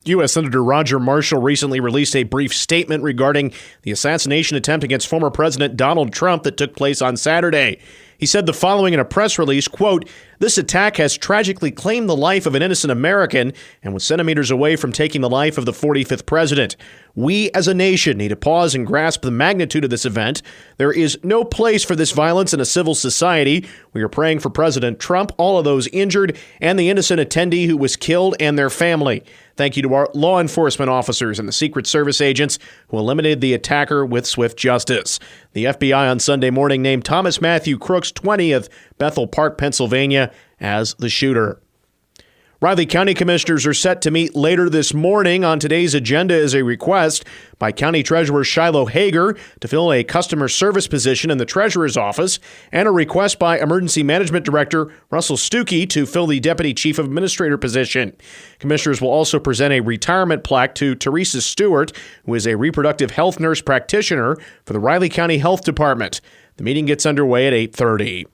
U.S. Senator Roger Marshall recently released a brief statement regarding the assassination attempt against former President Donald Trump that took place on Saturday. He said the following in a press release, quote, "This attack has tragically claimed the life of an innocent American and was centimeters away from taking the life of the 45th president. We as a nation need to pause and grasp the magnitude of this event. There is no place for this violence in a civil society. We are praying for President Trump, all of those injured, and the innocent attendee who was killed and their family. Thank you to our law enforcement officers and the Secret Service agents who eliminated the attacker with swift justice." The FBI on Sunday morning named Thomas Matthew Crooks, 20 of Bethel Park, Pennsylvania, as the shooter. Riley County Commissioners are set to meet later this morning. On today's agenda is a request by County Treasurer Shiloh Hager to fill a customer service position in the Treasurer's office, and a request by Emergency Management Director Russell Stuckey to fill the Deputy Chief Administrator position. Commissioners will also present a retirement plaque to Teresa Stewart, who is a reproductive health nurse practitioner for the Riley County Health Department. The meeting gets underway at 8:30.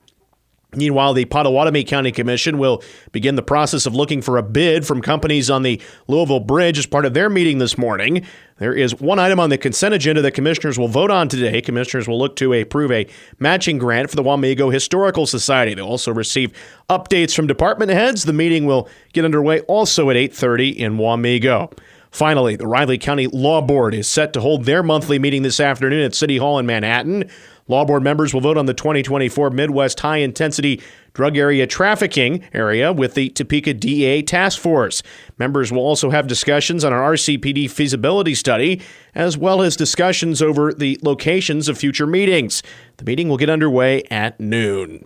Meanwhile, the Pottawatomie County Commission will begin the process of looking for a bid from companies on the Louisville Bridge as part of their meeting this morning. There is one item on the consent agenda that commissioners will vote on today. Commissioners will look to approve a matching grant for the Wamego Historical Society. They'll also receive updates from department heads. The meeting will get underway also at 8:30 in Wamego. Finally, the Riley County Law Board is set to hold their monthly meeting this afternoon at City Hall in Manhattan. Law Board members will vote on the 2024 Midwest High Intensity Drug Area Trafficking area with the Topeka DA Task Force. Members will also have discussions on an RCPD feasibility study, as well as discussions over the locations of future meetings. The meeting will get underway at noon.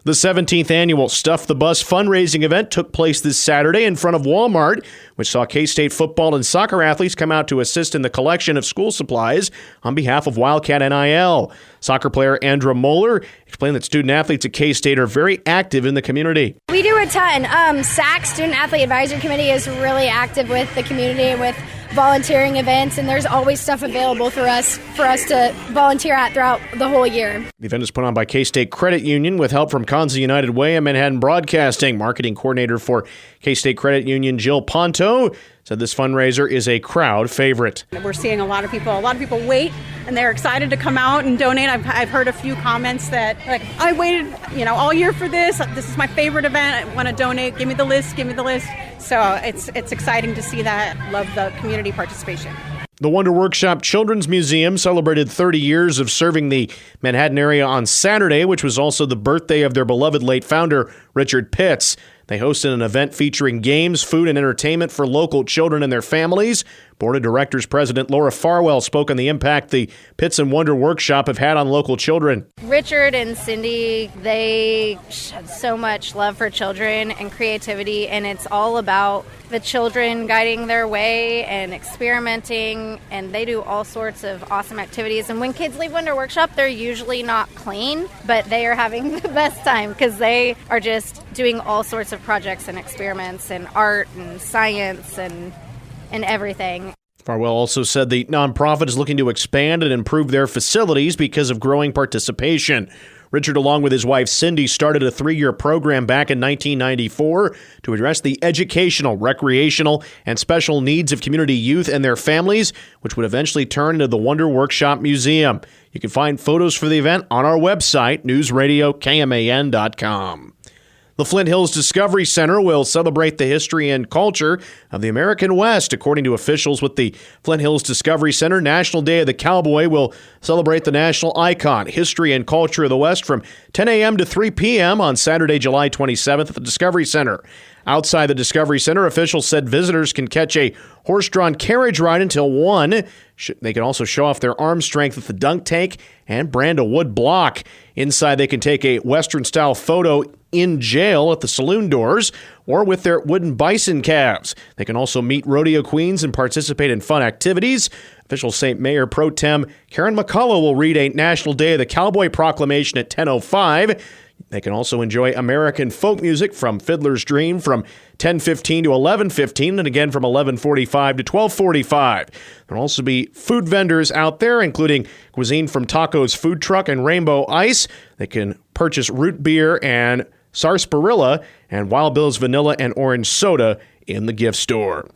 The 17th annual Stuff the Bus fundraising event took place this Saturday in front of Walmart, which saw K-State football and soccer athletes come out to assist in the collection of school supplies on behalf of Wildcat NIL. Soccer player Andra Moeller explained that student athletes at K-State are very active in the community. We do a ton. SAC, Student Athlete Advisory Committee, is really active with the community with volunteering events, and there's always stuff available for us to volunteer at throughout the whole year. The event is put on by K-State Credit Union with help from Konza United Way and Manhattan Broadcasting. Marketing coordinator for K-State Credit Union, Jill Ponto, said this fundraiser is a crowd favorite. We're seeing a lot of people wait, and they're excited to come out and donate. I've heard a few comments that, like, I waited, all year for this. This is my favorite event. I want to donate. Give me the list. So it's exciting to see that. Love the community participation. The Wonder Workshop Children's Museum celebrated 30 years of serving the Manhattan area on Saturday, which was also the birthday of their beloved late founder, Richard Pitts. They hosted an event featuring games, food, and entertainment for local children and their families. Board of Directors President Laura Farwell spoke on the impact the Pitts and Wonder Workshop have had on local children. Richard and Cindy, they had so much love for children and creativity, and it's all about the children guiding their way and experimenting, and they do all sorts of awesome activities. And when kids leave Wonder Workshop, they're usually not clean, but they are having the best time because they are just doing all sorts of projects and experiments and art and science and everything. Farwell also said the nonprofit is looking to expand and improve their facilities because of growing participation. Richard, along with his wife Cindy, started a 3-year program back in 1994 to address the educational, recreational, and special needs of community youth and their families, which would eventually turn into the Wonder Workshop Museum. You can find photos for the event on our website, newsradiokman.com. The Flint Hills Discovery Center will celebrate the history and culture of the American West. According to officials with the Flint Hills Discovery Center, National Day of the Cowboy will celebrate the national icon, history, and culture of the West from 10 a.m. to 3 p.m. on Saturday, July 27th at the Discovery Center. Outside the Discovery Center, officials said visitors can catch a horse-drawn carriage ride until 1. They can also show off their arm strength with the dunk tank and brand a wood block. Inside, they can take a Western-style photo in jail at the saloon doors or with their wooden bison calves. They can also meet rodeo queens and participate in fun activities. Officials say Mayor Pro Tem Karen McCullough will read a National Day of the Cowboy proclamation at 10:05. They can also enjoy American folk music from Fiddler's Dream from 10:15 to 11:15 and again from 11:45 to 12:45. There will also be food vendors out there, including cuisine from Taco's Food Truck and Rainbow Ice. They can purchase root beer and sarsaparilla and Wild Bill's vanilla and orange soda in the gift store.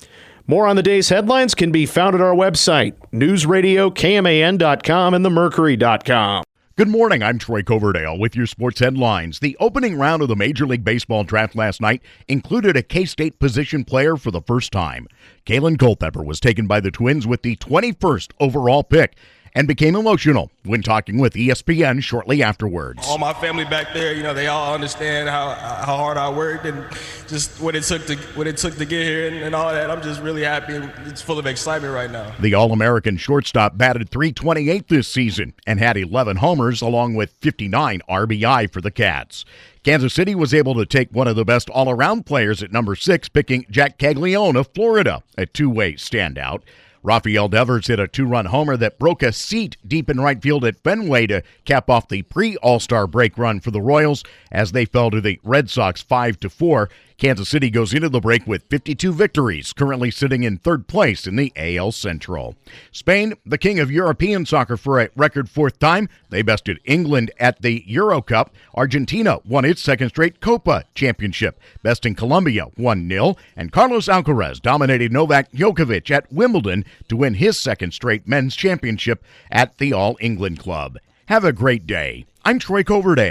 More on the day's headlines can be found at our website, newsradiokman.com and themercury.com. Good morning, I'm Troy Coverdale with your sports headlines. The opening round of the Major League Baseball draft last night included a K-State position player for the first time. Kalen Culpepper was taken by the Twins with the 21st overall pick and became emotional when talking with ESPN shortly afterwards. All my family back there, they all understand how hard I worked and just what it took to get here and all that. I'm just really happy and it's full of excitement right now. The All-American shortstop batted .328 this season and had 11 homers along with 59 RBI for the Cats. Kansas City was able to take one of the best all-around players at number 6, picking Jack Caglione of Florida, a two-way standout. Rafael Devers hit a 2-run homer that broke a seat deep in right field at Fenway to cap off the pre-All-Star break run for the Royals as they fell to the Red Sox 5-4. Kansas City goes into the break with 52 victories, currently sitting in third place in the AL Central. Spain, the king of European soccer for a record fourth time, they bested England at the Euro Cup. Argentina won its second straight Copa Championship, besting Colombia 1-0, and Carlos Alcaraz dominated Novak Djokovic at Wimbledon to win his second straight men's championship at the All England Club. Have a great day. I'm Troy Coverdale.